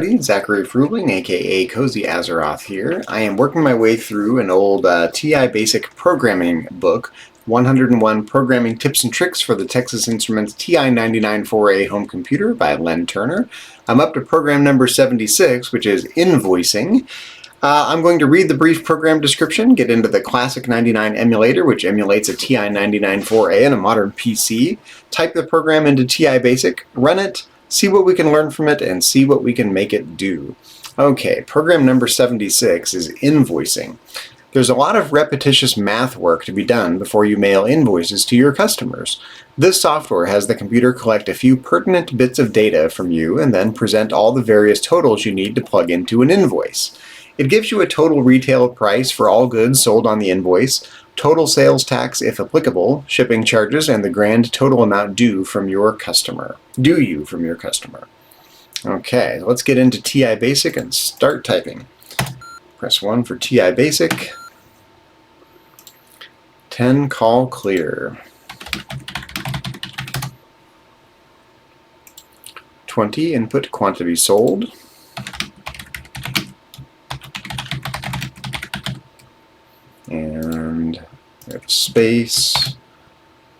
Zachary Fruhling, aka CozyAzeroth here. I am working my way through an old TI Basic programming book, 101 Programming Tips and Tricks for the Texas Instruments TI-99 4A home computer by Len Turner. I'm up to program number 76, which is Invoicing. I'm going to read the brief program description, get into the Classic 99 emulator, which emulates a TI-99 4A and a modern PC, type the program into TI Basic, run it, see what we can learn from it, and see what we can make it do. Okay, program number 76 is invoicing. There's a lot of repetitious math work to be done before you mail invoices to your customers. This software has the computer collect a few pertinent bits of data from you and then present all the various totals you need to plug into an invoice. It gives you a total retail price for all goods sold on the invoice, total sales tax if applicable, shipping charges, and the grand total amount due from your customer. Okay, let's get into TI Basic and start typing. Press 1 for TI Basic. 10 call clear. 20 input quantity sold. And we have a space,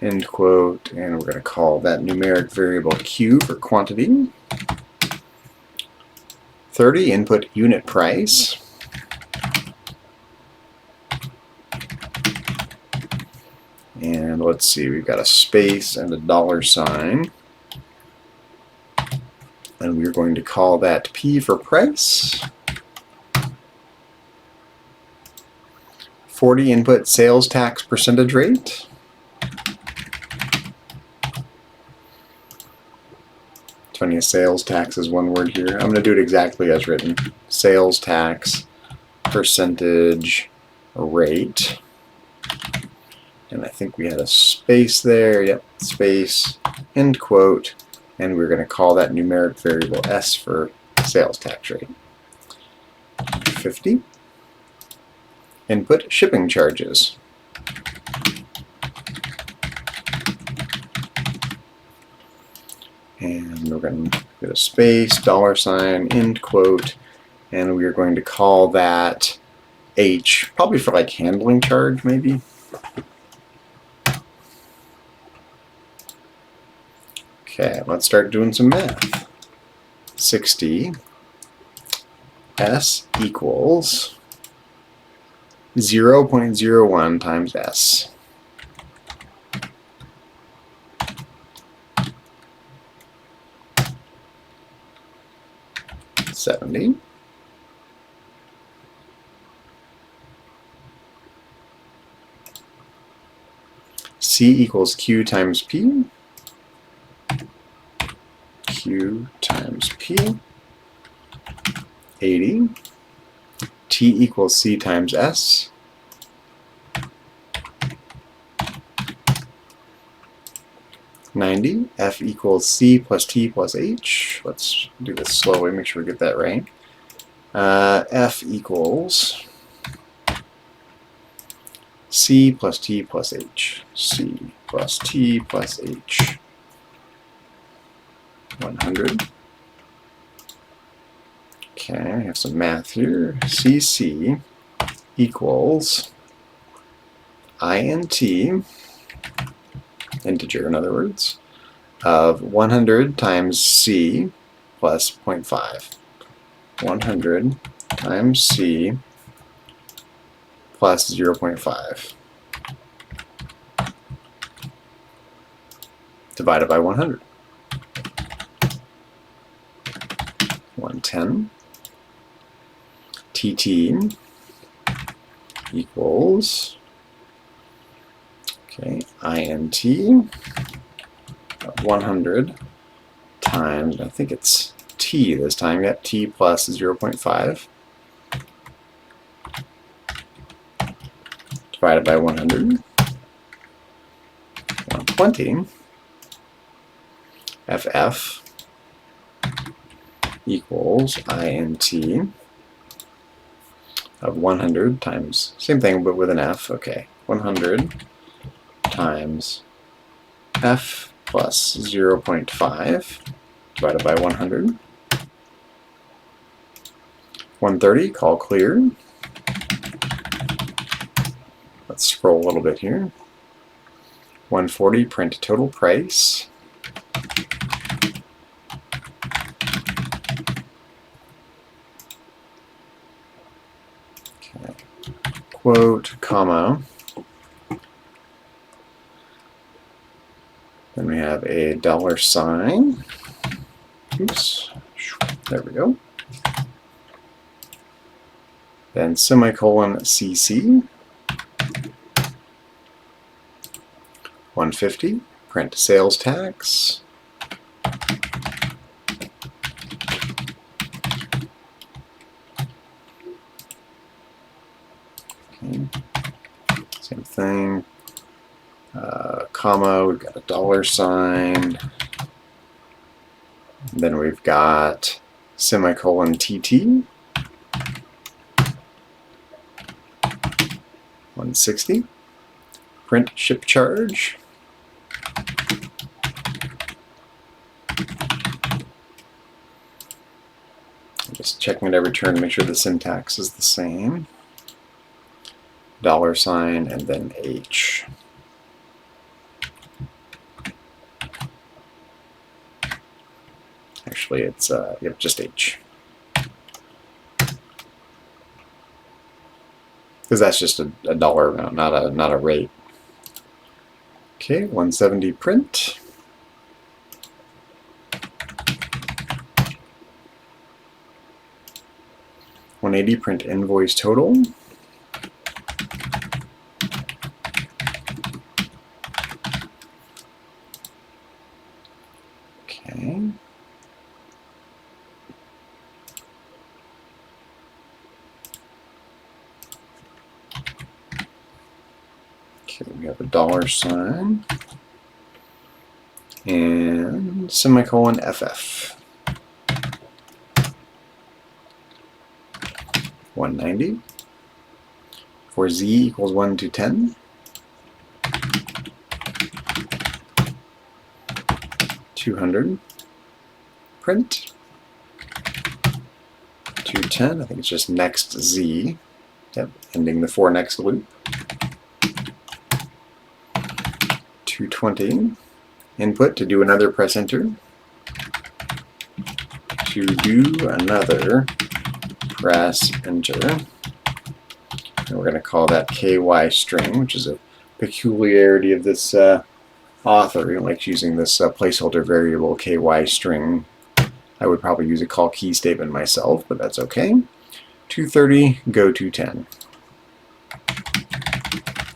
end quote, and we're going to call that numeric variable Q for quantity. 30 input unit price. And let's see, we've got a space and a $sign. And we're going to call that P for price. 40 input sales tax percentage rate. Funny, sales tax is one word here. I'm going to do it exactly as written. Sales tax percentage rate. And I think we had a space there. Yep, space, end quote. And we're going to call that numeric variable S for sales tax rate. 50. Input shipping charges. And we're going to get a space, $sign, end quote, and we're going to call that H, probably for like handling charge maybe. Okay, let's start doing some math. 60 S equals 0.01 times S. $70. C equals Q times P. Q times P. 80. T equals C times S. $90. F equals C plus T plus H. Let's do this slowly, make sure we get that right. F equals C plus T plus H. C plus T plus H. 100. Okay, I have some math here. CC equals INT, integer in other words, of 100 times C plus 0.5. 100 times C plus 0.5 divided by 100. 110. TT equals, okay, INT of 100 times, I think it's T this time, yep, T plus 0.5 divided by 100. 120. FF equals INT of 100 times, same thing but with an F, okay, 100 times F plus 0.5 divided by 100. 130, call clear. Let's scroll a little bit here. 140, print total price. Okay. Quote, comma. Then we have a $sign. Oops. There we go. Then semicolon CC. 150. Print sales tax. Okay. Same thing. Comma, we've got a $sign. Then we've got semicolon TT. 160. Print ship charge. Just checking at every turn to make sure the syntax is the same. $sign and then H. Actually, it's yep, just H. Because that's just a dollar amount, not a rate. Okay, 170 print. $180 print invoice total. Okay. Okay, we have a $sign and semicolon FF. 190 for Z equals 1 to 10. 200 print. 210, I think it's just next Z. Yep, ending the for next loop. 220 input to do another, press enter. To do another, press enter. And we're going to call that KY string, which is a peculiarity of this author. He likes using this placeholder variable KY string. I would probably use a call key statement myself, but that's okay. 230, go to 10.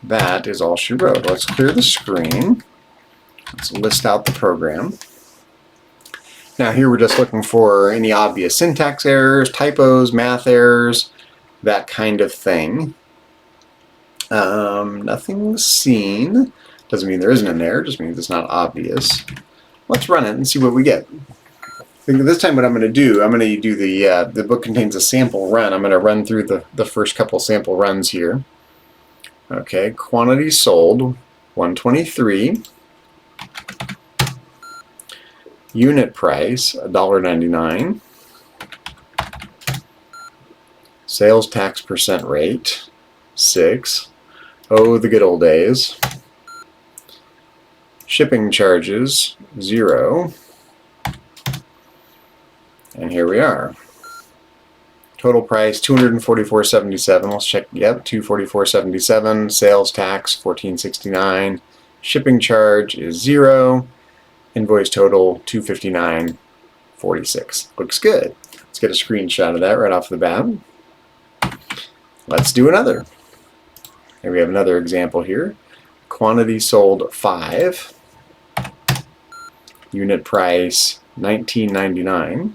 That is all she wrote. Let's clear the screen. Let's list out the program. Now here we're just looking for any obvious syntax errors, typos, math errors, that kind of thing. Nothing's seen. Doesn't mean there isn't an error, just means it's not obvious. Let's run it and see what we get. I think this time what I'm going to do the book contains a sample run. I'm going to run through the first couple sample runs here. Okay, quantity sold, 123. Unit price, $1.99. Sales tax percent rate, 6. Oh, the good old days. Shipping charges, 0. And here we are. Total price, $244.77. Let's check, yep, $244.77. Sales tax, $14.69. Shipping charge is 0. Invoice total, $259.46. Looks good. Let's get a screenshot of that right off the bat. Let's do another. Here we have another example here. Quantity sold, 5. Unit price, $19.99.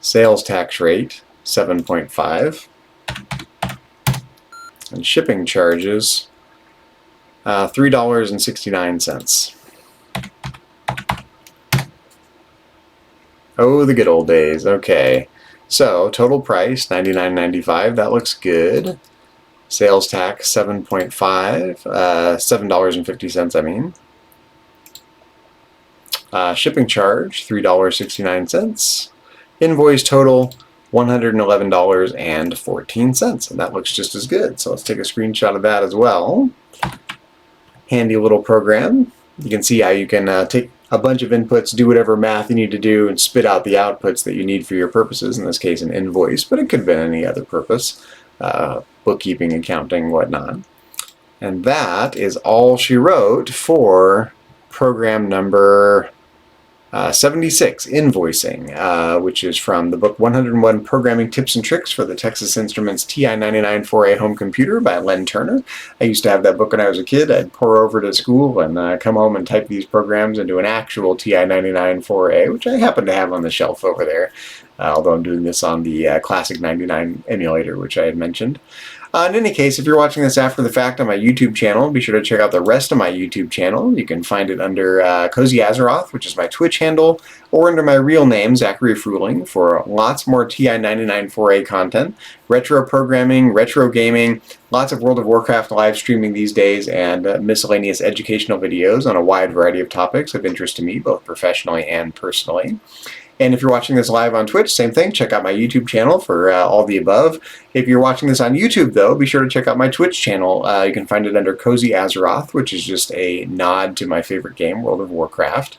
Sales tax rate, 7.5. And shipping charges, $3.69. Oh, the good old days. Okay. So, total price, $99.95. That looks good. Sales tax, 7.5. $7.50, I mean. Shipping charge, $3.69. Invoice total $111.14, and that looks just as good. So let's take a screenshot of that as well. Handy little program. You can see how you can take a bunch of inputs, do whatever math you need to do, and spit out the outputs that you need for your purposes, in this case an invoice, but it could have been any other purpose, bookkeeping, accounting, whatnot. And that is all she wrote for program number 76, Invoicing, which is from the book 101 Programming Tips and Tricks for the Texas Instruments TI-99 4A Home Computer by Len Turner. I used to have that book when I was a kid. I'd pour over to school and come home and type these programs into an actual TI-99 4A, which I happen to have on the shelf over there, although I'm doing this on the classic 99 emulator, which I had mentioned. In any case, if you're watching this after the fact on my YouTube channel, be sure to check out the rest of my YouTube channel. You can find it under CozyAzeroth, which is my Twitch handle, or under my real name, Zachary Fruhling, for lots more TI-99 4A content, retro programming, retro gaming, lots of World of Warcraft live streaming these days, and miscellaneous educational videos on a wide variety of topics of interest to me, both professionally and personally. And if you're watching this live on Twitch, same thing, check out my YouTube channel for all the above. If you're watching this on YouTube, though, be sure to check out my Twitch channel. You can find it under CozyAzeroth, which is just a nod to my favorite game, World of Warcraft.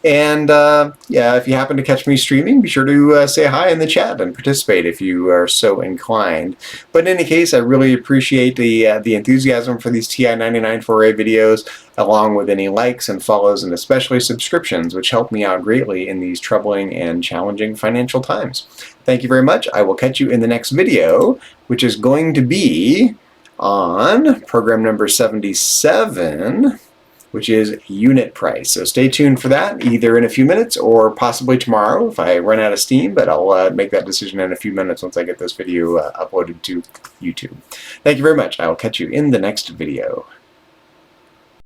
And yeah, if you happen to catch me streaming, be sure to say hi in the chat and participate if you are so inclined. But in any case, I really appreciate the enthusiasm for these TI-99 4A videos, along with any likes and follows and especially subscriptions, which help me out greatly in these troubling and challenging financial times. Thank you very much. I will catch you in the next video, which is going to be on program number 77, which is unit price. So stay tuned for that, either in a few minutes or possibly tomorrow if I run out of steam, but I'll make that decision in a few minutes once I get this video uploaded to YouTube. Thank you very much. I will catch you in the next video.